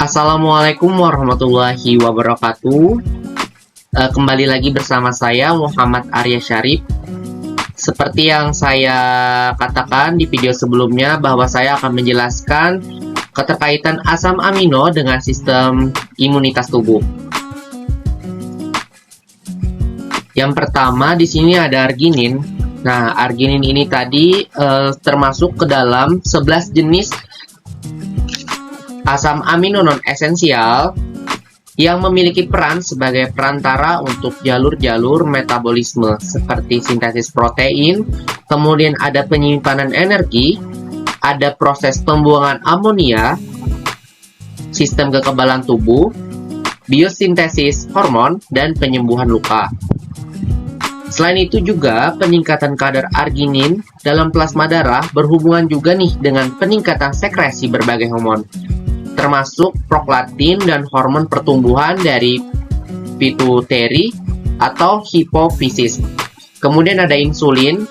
Assalamualaikum warahmatullahi wabarakatuh. Kembali lagi bersama saya Muhammad Arya Syarif. Seperti yang saya katakan di video sebelumnya bahwa saya akan menjelaskan keterkaitan asam amino dengan sistem imunitas tubuh. Yang pertama di sini ada arginin. Nah, arginin ini tadi termasuk ke dalam 11 jenis asam amino non-esensial yang memiliki peran sebagai perantara untuk jalur-jalur metabolisme seperti sintesis protein, kemudian ada penyimpanan energi, ada proses pembuangan amonia, sistem kekebalan tubuh, biosintesis hormon, dan penyembuhan luka. Selain itu juga peningkatan kadar arginin dalam plasma darah berhubungan juga nih dengan peningkatan sekresi berbagai hormon, termasuk prolaktin dan hormon pertumbuhan dari pituitari atau hipofisis. Kemudian ada insulin,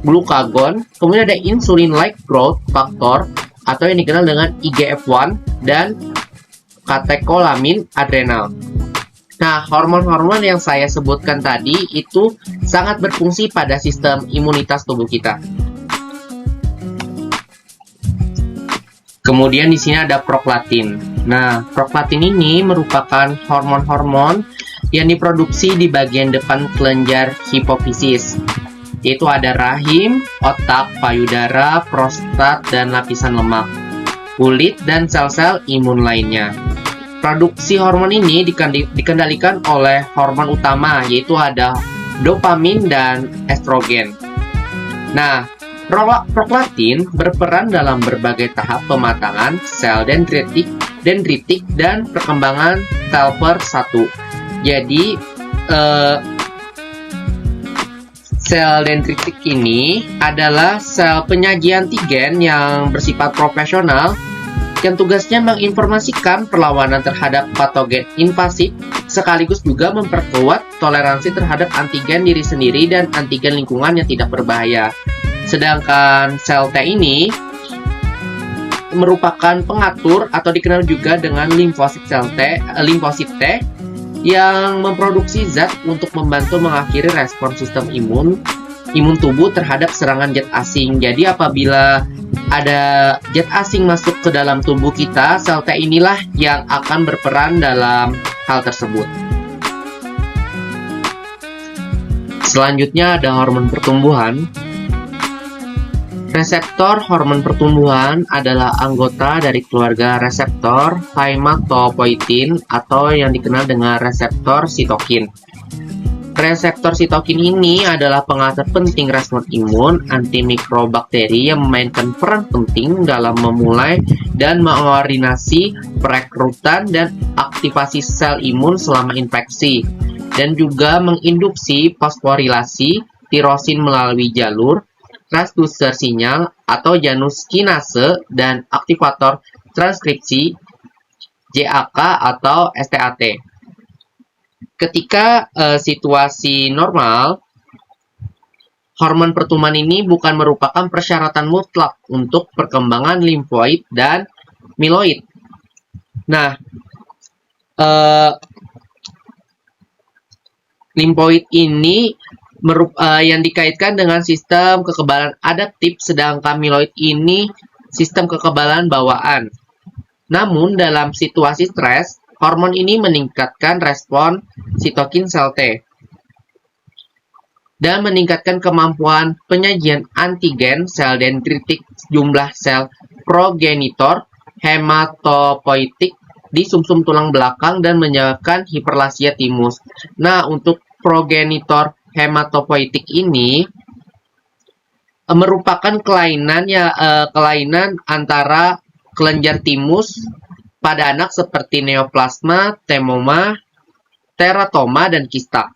glukagon, kemudian ada insulin-like growth factor atau yang dikenal dengan IGF-1 dan katekolamin adrenal. Nah, hormon-hormon yang saya sebutkan tadi itu sangat berfungsi pada sistem imunitas tubuh kita. Kemudian di sini ada prolaktin. Nah, prolaktin ini merupakan hormon-hormon yang diproduksi di bagian depan kelenjar hipofisis, yaitu ada rahim, otak, payudara, prostat, dan lapisan lemak, kulit, dan sel-sel imun lainnya. Produksi hormon ini dikendalikan oleh hormon utama, yaitu ada dopamin dan estrogen. Nah, prolaktin berperan dalam berbagai tahap pematangan sel dendritik dan perkembangan Telfer 1. Jadi, sel dendritik ini adalah sel penyaji antigen yang bersifat profesional yang tugasnya menginformasikan perlawanan terhadap patogen invasif sekaligus juga memperkuat toleransi terhadap antigen diri sendiri dan antigen lingkungan yang tidak berbahaya. Sedangkan sel T ini merupakan pengatur atau dikenal juga dengan limfosit T yang memproduksi zat untuk membantu mengakhiri respon sistem imun tubuh terhadap serangan zat asing. Jadi apabila ada zat asing masuk ke dalam tubuh kita, sel T inilah yang akan berperan dalam hal tersebut. Selanjutnya ada hormon pertumbuhan. Reseptor hormon pertumbuhan adalah anggota dari keluarga reseptor hematopoietin atau yang dikenal dengan reseptor sitokin. Reseptor sitokin ini adalah pengatur penting respon imun antimikrobakteri yang memainkan peran penting dalam memulai dan mengordinasi perekrutan dan aktivasi sel imun selama infeksi, dan juga menginduksi fosforilasi tirosin melalui jalur transducer sinyal atau Janus kinase dan aktivator transkripsi JAK atau STAT. Ketika situasi normal, hormon pertumbuhan ini bukan merupakan persyaratan mutlak untuk perkembangan limfoid dan mieloid. Nah, limfoid ini yang dikaitkan dengan sistem kekebalan adaptif, sedangkan mieloid ini sistem kekebalan bawaan. Namun, dalam situasi stres, hormon ini meningkatkan respon sitokin sel T dan meningkatkan kemampuan penyajian antigen sel dendritik, jumlah sel progenitor hematopoietik di sumsum tulang belakang dan menyebabkan hiperplasia timus. Nah, untuk progenitor hematopoietik ini merupakan kelainan antara kelenjar timus pada anak seperti neoplasma, thymoma, teratoma, dan kista.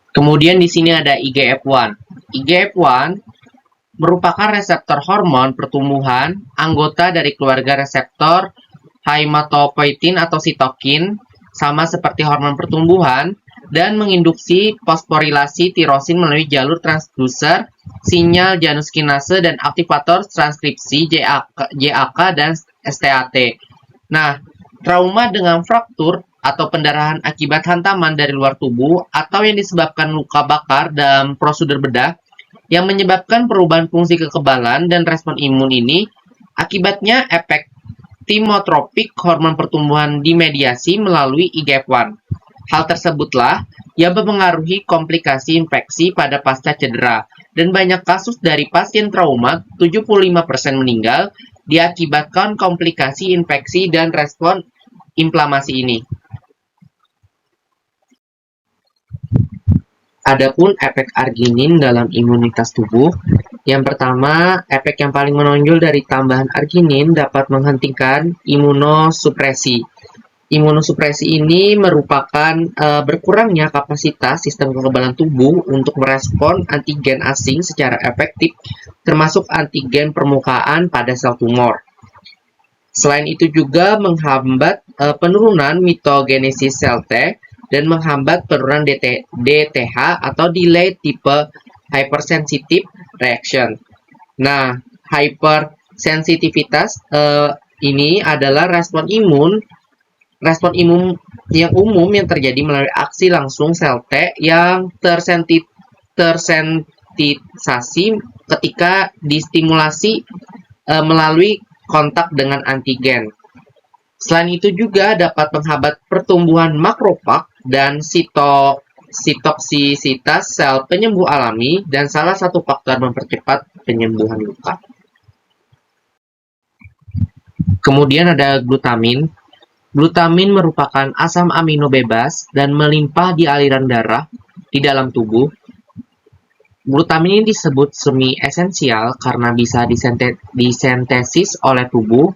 Kemudian di sini ada IGF-1. IGF-1 merupakan reseptor hormon pertumbuhan, anggota dari keluarga reseptor hematopoietin atau sitokin, sama seperti hormon pertumbuhan, dan menginduksi fosforilasi tirosin melalui jalur transducer, sinyal Janus kinase, dan aktivator transkripsi JAK dan STAT. Nah, trauma dengan fraktur atau pendarahan akibat hantaman dari luar tubuh atau yang disebabkan luka bakar dalam prosedur bedah yang menyebabkan perubahan fungsi kekebalan dan respon imun ini, akibatnya efek timotropik hormon pertumbuhan dimediasi melalui IGF-1. Hal tersebutlah yang mempengaruhi komplikasi infeksi pada pasca cedera, dan banyak kasus dari pasien trauma, 75% meninggal, diakibatkan komplikasi infeksi dan respon inflamasi ini. Adapun efek arginin dalam imunitas tubuh, yang pertama, efek yang paling menonjol dari tambahan arginin dapat menghentikan imunosupresi. Imunosupresi ini merupakan berkurangnya kapasitas sistem kekebalan tubuh untuk merespon antigen asing secara efektif, termasuk antigen permukaan pada sel tumor. Selain itu juga menghambat penurunan mitogenesis sel T dan menghambat penurunan DTH atau delayed type hypersensitive reaction. Nah, hypersensitivitas ini adalah respon imun yang umum yang terjadi melalui aksi langsung sel T yang tersensitisasi ketika distimulasi melalui kontak dengan antigen. Selain itu juga dapat menghambat pertumbuhan makrofag dan sitoksisitas sel penyembuh alami dan salah satu faktor mempercepat penyembuhan luka. Kemudian ada glutamin. Glutamin merupakan asam amino bebas dan melimpah di aliran darah di dalam tubuh. Glutamin ini disebut semi-esensial karena bisa disintesis oleh tubuh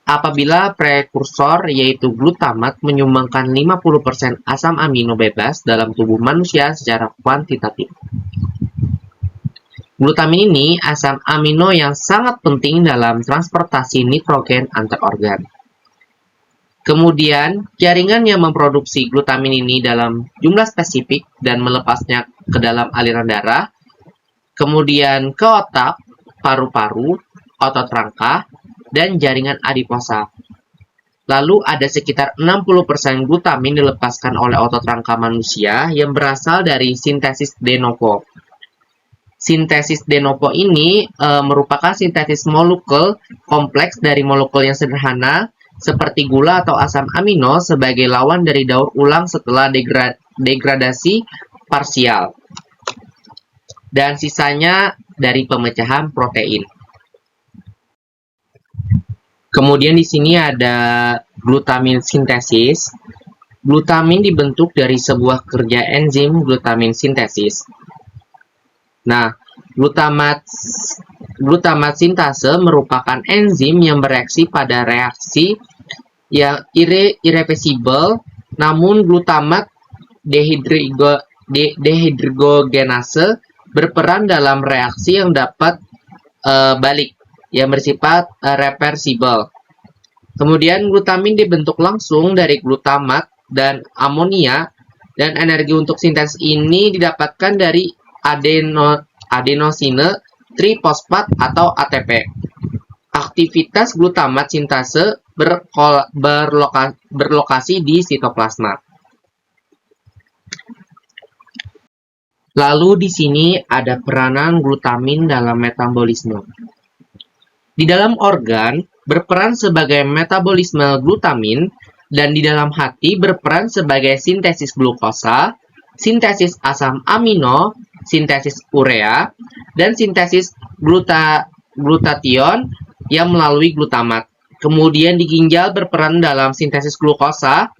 apabila prekursor yaitu glutamat menyumbangkan 50% asam amino bebas dalam tubuh manusia secara kuantitatif. Glutamin ini asam amino yang sangat penting dalam transportasi nitrogen antar organ. Kemudian, jaringan yang memproduksi glutamin ini dalam jumlah spesifik dan melepasnya ke dalam aliran darah, kemudian ke otak, paru-paru, otot rangka, dan jaringan adiposa. Lalu ada sekitar 60% glutamin dilepaskan oleh otot rangka manusia yang berasal dari sintesis de novo. Sintesis de novo ini merupakan sintesis molekul kompleks dari molekul yang sederhana seperti gula atau asam amino sebagai lawan dari daur ulang setelah degradasi parsial. Dan sisanya dari pemecahan protein. Kemudian di sini ada glutamin sintesis. Glutamin dibentuk dari sebuah kerja enzim glutamin sintesis. Nah, glutamat sintase merupakan enzim yang bereaksi pada reaksi yang irreversibel, namun glutamat dehidrogenase berperan dalam reaksi yang dapat balik, yang bersifat reversibel. Kemudian glutamin dibentuk langsung dari glutamat dan amonia, dan energi untuk sintesis ini didapatkan dari adenosine trifosfat atau ATP. Aktivitas glutamat sintase berlokasi di sitoplasma. Lalu di sini ada peranan glutamin dalam metabolisme. Di dalam organ berperan sebagai metabolisme glutamin, dan di dalam hati berperan sebagai sintesis glukosa, sintesis asam amino, sintesis urea, dan sintesis glutathione yang melalui glutamat. Kemudian di ginjal berperan dalam sintesis glukosa,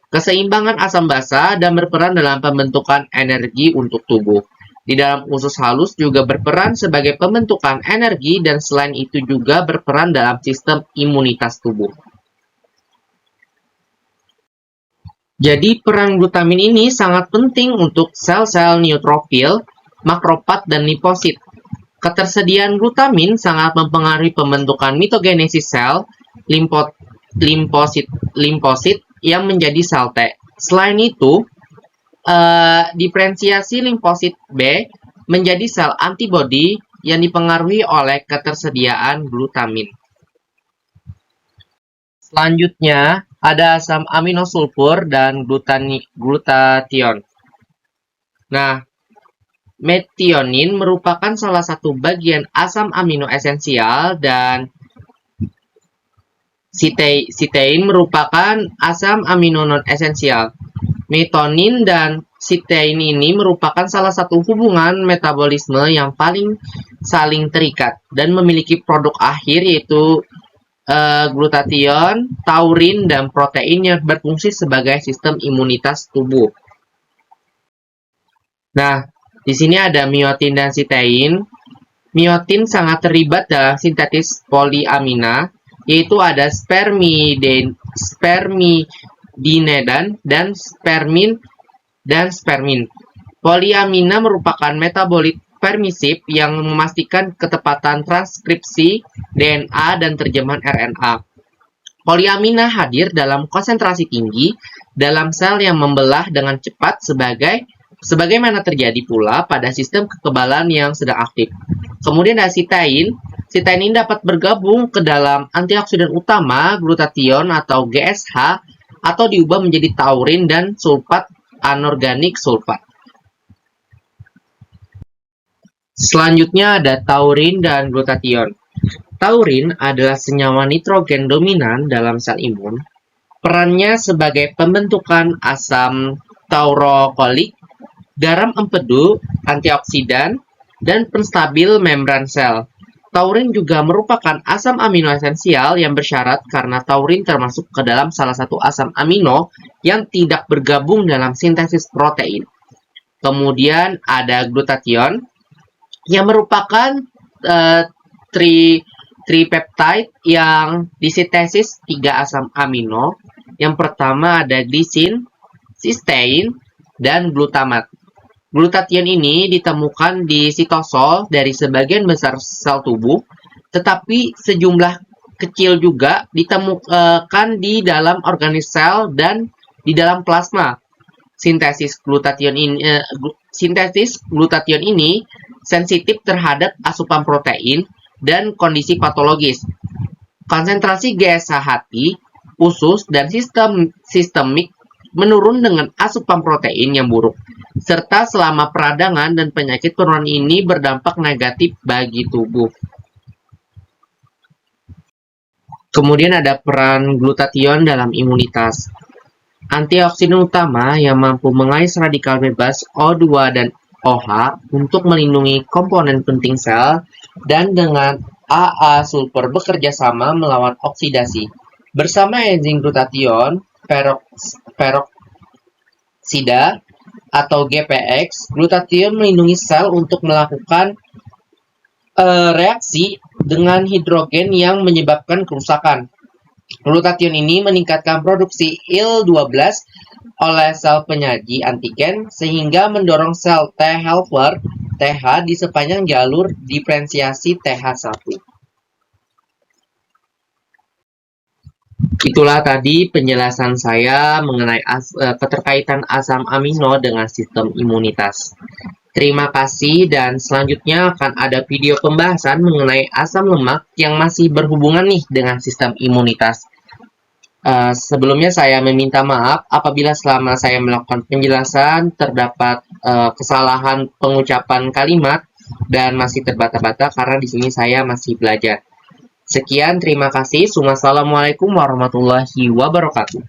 keseimbangan asam basa, dan berperan dalam pembentukan energi untuk tubuh. Di dalam usus halus juga berperan sebagai pembentukan energi, dan selain itu juga berperan dalam sistem imunitas tubuh. Jadi peran glutamin ini sangat penting untuk sel-sel neutrofil, makrofag, dan limfosit. Ketersediaan glutamin sangat mempengaruhi pembentukan mitogenesis sel, limfosit yang menjadi sel T. Selain itu, diferensiasi limfosit B menjadi sel antibodi yang dipengaruhi oleh ketersediaan glutamin. Selanjutnya, ada asam amino sulfur dan glutathione. Nah, metionin merupakan salah satu bagian asam amino esensial dan sitein merupakan asam amino non-esensial. Metonin dan sitein ini merupakan salah satu hubungan metabolisme yang paling saling terikat dan memiliki produk akhir yaitu glutathione, taurin, dan protein yang berfungsi sebagai sistem imunitas tubuh. Nah, di sini ada miotin dan sitein. Miotin sangat terlibat dalam sintetis poliamina, yaitu ada spermidinedan dan spermin. Poliamina merupakan metabolit permisif yang memastikan ketepatan transkripsi DNA dan terjemahan RNA. Poliamina hadir dalam konsentrasi tinggi dalam sel yang membelah dengan cepat sebagaimana terjadi pula pada sistem kekebalan yang sedang aktif. Kemudian ada sitein. Sitein ini dapat bergabung ke dalam antioksidan utama glutathione atau GSH atau diubah menjadi taurin dan sulfat anorganik sulfat. Selanjutnya ada taurin dan glutathione. Taurin adalah senyawa nitrogen dominan dalam sel imun. Perannya sebagai pembentukan asam taurokolik, garam empedu, antioksidan, dan penstabil membran sel. Taurin juga merupakan asam amino esensial yang bersyarat karena taurin termasuk ke dalam salah satu asam amino yang tidak bergabung dalam sintesis protein. Kemudian ada glutathione yang merupakan tripeptide yang disintesis 3 asam amino. Yang pertama ada glisin, sistein, dan glutamat. Glutathione ini ditemukan di sitosol dari sebagian besar sel tubuh, tetapi sejumlah kecil juga ditemukan di dalam organ sel dan di dalam plasma. Sintesis glutathione ini sensitif terhadap asupan protein dan kondisi patologis. Konsentrasi GSH hati, usus, dan sistemik menurun dengan asupan protein yang buruk, serta selama peradangan dan penyakit penurunan ini berdampak negatif bagi tubuh. Kemudian ada peran glutathione dalam imunitas. Antioksidan utama yang mampu mengais radikal bebas O2 dan OH untuk melindungi komponen penting sel dan dengan AA sulfur bekerja sama melawan oksidasi. Bersama enzim glutathione peroksida atau GPX, glutathione melindungi sel untuk melakukan reaksi dengan hidrogen yang menyebabkan kerusakan. Glutathione ini meningkatkan produksi IL-12 oleh sel penyaji antigen sehingga mendorong sel T helper TH di sepanjang jalur diferensiasi TH1. Itulah tadi penjelasan saya mengenai keterkaitan asam amino dengan sistem imunitas. Terima kasih dan selanjutnya akan ada video pembahasan mengenai asam lemak yang masih berhubungan nih dengan sistem imunitas. Sebelumnya saya meminta maaf apabila selama saya melakukan penjelasan terdapat kesalahan pengucapan kalimat dan masih terbata-bata karena di sini saya masih belajar. Sekian, terima kasih. Wassalamualaikum warahmatullahi wabarakatuh.